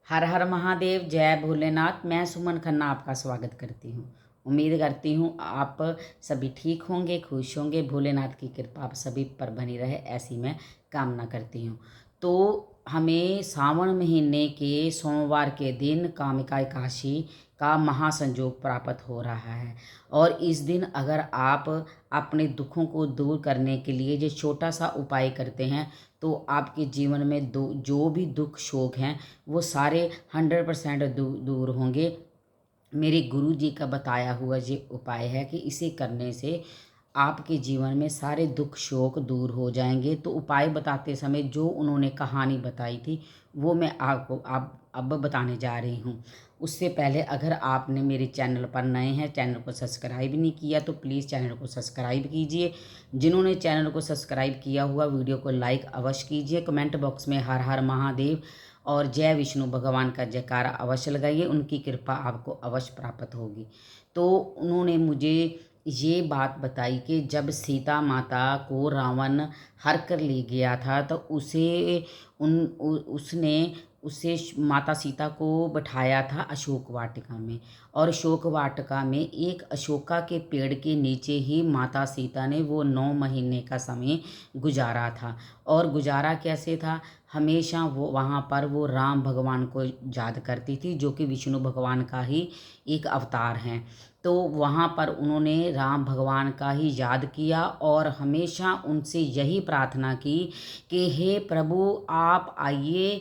हर हर महादेव, जय भोलेनाथ। मैं सुमन खन्ना आपका स्वागत करती हूँ। उम्मीद करती हूँ आप सभी ठीक होंगे, खुश होंगे। भोलेनाथ की कृपा आप सभी पर बनी रहे, ऐसी मैं कामना करती हूँ। तो हमें सावन महीने के सोमवार के दिन कामिका एकादशी का महासंयोग प्राप्त हो रहा है। और इस दिन अगर आप अपने दुखों को दूर करने के लिए जो छोटा सा उपाय करते हैं, तो आपके जीवन में जो भी दुख शोक हैं वो सारे 100% दूर होंगे। मेरे गुरु जी का बताया हुआ ये उपाय है कि इसे करने से आपके जीवन में सारे दुख शोक दूर हो जाएंगे। तो उपाय बताते समय जो उन्होंने कहानी बताई थी वो मैं आपको अब बताने जा रही हूँ। उससे पहले अगर आपने मेरे चैनल पर नए हैं, चैनल को सब्सक्राइब नहीं किया, तो प्लीज़ चैनल को सब्सक्राइब कीजिए। जिन्होंने चैनल को सब्सक्राइब किया हुआ, वीडियो को लाइक अवश्य कीजिए। कमेंट बॉक्स में हर हर महादेव और जय विष्णु भगवान का जयकारा अवश्य लगाइए, उनकी कृपा आपको अवश्य प्राप्त होगी। तो उन्होंने मुझे ये बात बताई कि जब सीता माता को रावण हर कर ले गया था, तो उसने उसे माता सीता को बिठाया था अशोक वाटिका में। और अशोक वाटिका में एक अशोका के पेड़ के नीचे ही माता सीता ने वो 9 महीने का समय गुजारा था। और गुजारा कैसे था, हमेशा वो वहाँ पर वो राम भगवान को याद करती थी, जो कि विष्णु भगवान का ही एक अवतार हैं। तो वहाँ पर उन्होंने राम भगवान का ही याद किया और हमेशा उनसे यही प्रार्थना की कि हे प्रभु, आप आइए,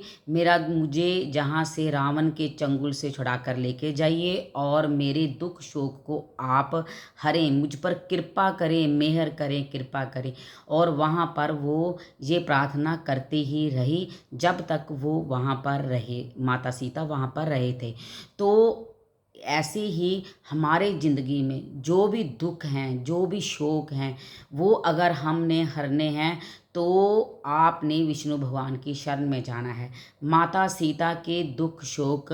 मुझे जहाँ से रावण के चंगुल से छुड़ा कर लेके जाइए और मेरे दुख शोक को आप हरें, मुझ पर कृपा करें, मेहर करें, कृपा करें। और वहाँ पर वो ये प्रार्थना करती ही रही जब तक वो वहाँ पर रहे, माता सीता वहाँ पर रहे थे। तो ऐसे ही हमारे ज़िंदगी में जो भी दुख हैं, जो भी शोक हैं, वो अगर हमने हरने हैं, तो आपने विष्णु भगवान की शरण में जाना है। माता सीता के दुख शोक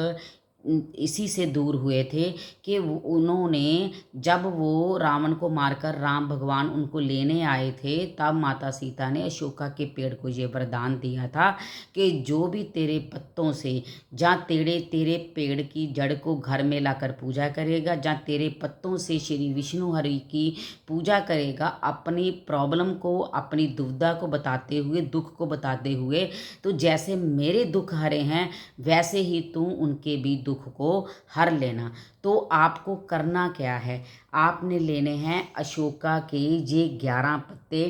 इसी से दूर हुए थे कि उन्होंने, जब वो रावण को मारकर राम भगवान उनको लेने आए थे, तब माता सीता ने अशोका के पेड़ को ये वरदान दिया था कि जो भी तेरे पत्तों से, जहाँ तेरे पेड़ की जड़ को घर में लाकर पूजा करेगा, जहाँ तेरे पत्तों से श्री विष्णु हरि की पूजा करेगा, अपनी प्रॉब्लम को, अपनी दुविधा को बताते हुए, दुख को बताते हुए, तो जैसे मेरे दुख हरे हैं वैसे ही तू उनके भी दुख को हर लेना। तो आपको करना क्या है, आपने लेने हैं अशोका के ये 11 पत्ते।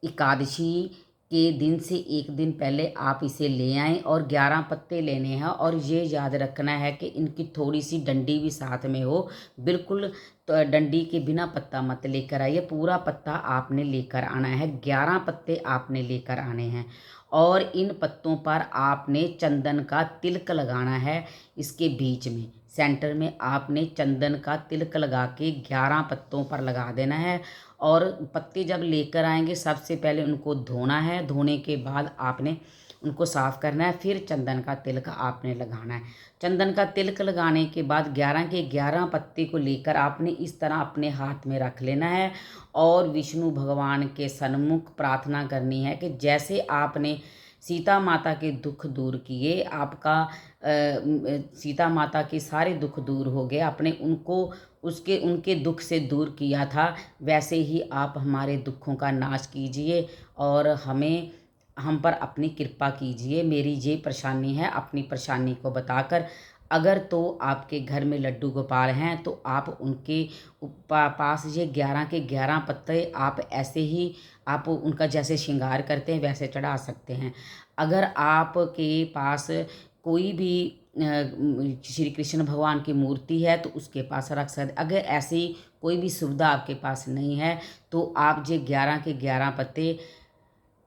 एकादशी के दिन से एक दिन पहले आप इसे ले आएं और 11 पत्ते लेने हैं। और ये याद रखना है कि इनकी थोड़ी सी डंडी भी साथ में हो, बिल्कुल। तो डंडी के बिना पत्ता मत लेकर आइए, पूरा पत्ता आपने लेकर आना है। 11 पत्ते आपने लेकर आने हैं और इन पत्तों पर आपने चंदन का तिलक लगाना है। इसके बीच में सेंटर में आपने चंदन का तिलक लगा के 11 पत्तों पर लगा देना है। और पत्ते जब लेकर आएंगे, सबसे पहले उनको धोना है। धोने के बाद आपने उनको साफ़ करना है, फिर चंदन का तिलक आपने लगाना है। चंदन का तिलक लगाने के बाद 11 के 11 पत्ते को लेकर आपने इस तरह अपने हाथ में रख लेना है और विष्णु भगवान के सन्मुख प्रार्थना करनी है कि जैसे आपने सीता माता के दुख दूर किए, आपका सीता माता के सारे दुख दूर हो गए, आपने उनको उनके दुख से दूर किया था, वैसे ही आप हमारे दुखों का नाश कीजिए और हम पर अपनी कृपा कीजिए। मेरी ये परेशानी है, अपनी परेशानी को बताकर। अगर तो आपके घर में लड्डू गोपाल हैं, तो आप उनके पास ये 11 के 11 पत्ते आप ऐसे ही, आप उनका जैसे श्रृंगार करते हैं वैसे चढ़ा सकते हैं। अगर आपके पास कोई भी श्री कृष्ण भगवान की मूर्ति है, तो उसके पास रख सकते। अगर ऐसी कोई भी सुविधा आपके पास नहीं है, तो आप ये 11 के 11 पत्ते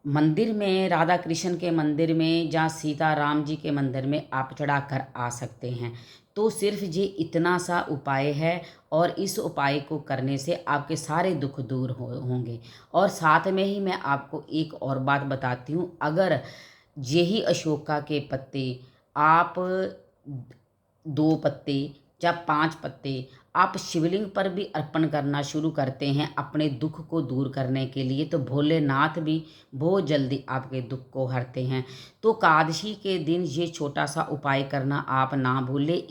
मंदिर में, राधा कृष्ण के मंदिर में, जहाँ सीता राम जी के मंदिर में आप चढ़ा कर आ सकते हैं। तो सिर्फ ये इतना सा उपाय है और इस उपाय को करने से आपके सारे दुख दूर होंगे। और साथ में ही मैं आपको एक और बात बताती हूँ, अगर यही अशोका के पत्ते आप 2 पत्ते जब 5 पत्ते आप शिवलिंग पर भी अर्पण करना शुरू करते हैं अपने दुख को दूर करने के लिए, तो भोलेनाथ भी बहुत जल्दी आपके दुख को हरते हैं। तो एकादशी के दिन ये छोटा सा उपाय करना आप ना भूलें।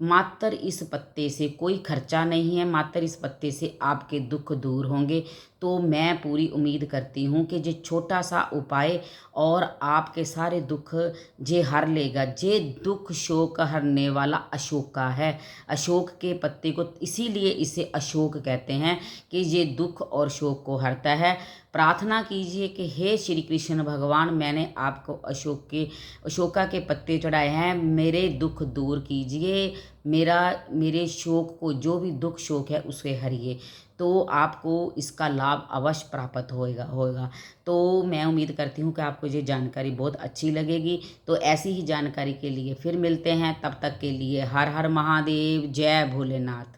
मात्र इस पत्ते से कोई खर्चा नहीं है, मात्र इस पत्ते से आपके दुख दूर होंगे। तो मैं पूरी उम्मीद करती हूँ कि ये छोटा सा उपाय और आपके सारे दुख जे हर लेगा। जे दुख शोक हरने वाला अशोका है। अशोक के पत्ते को इसीलिए इसे अशोक कहते हैं कि ये दुख और शोक को हरता है। प्रार्थना कीजिए कि हे श्री कृष्ण भगवान, मैंने आपको अशोका के पत्ते चढ़ाए हैं, मेरे दुख दूर कीजिए, मेरे शोक को, जो भी दुख शोक है उसे हरिए। तो आपको इसका लाभ अवश्य प्राप्त होएगा। तो मैं उम्मीद करती हूँ कि आपको ये जानकारी बहुत अच्छी लगेगी। तो ऐसी ही जानकारी के लिए फिर मिलते हैं, तब तक के लिए हर हर महादेव, जय भोलेनाथ।